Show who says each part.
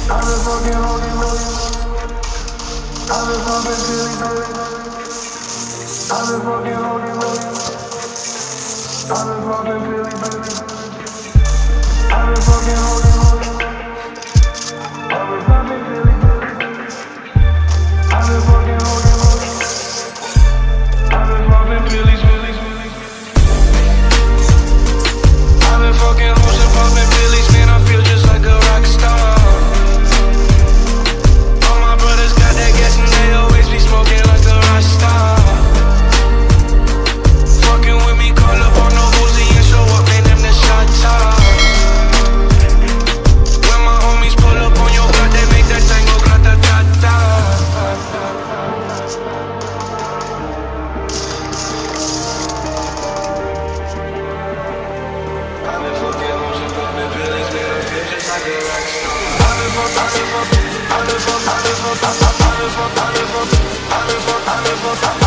Speaker 1: I've been fucking holding on. I've been fucking feeling good. I've been fucking holding on. I've been fucking feeling good. I've been fucking holding on. I've been fucking feeling good. I've been fucking holding on. I've been fucking feeling good. I've been fucking hoes and popping pillies, man, I feel just like a rock star. All my brothers got that gas and they always be smoking like a rock star. Fucking with me, call up on the Uzi and show up, man, them the shot top. When my homies pull up on your block, they make that thing go grata-ta-ta. I've been fucking hoes and popping pillies, man, I feel just like a rock star. I've been fucking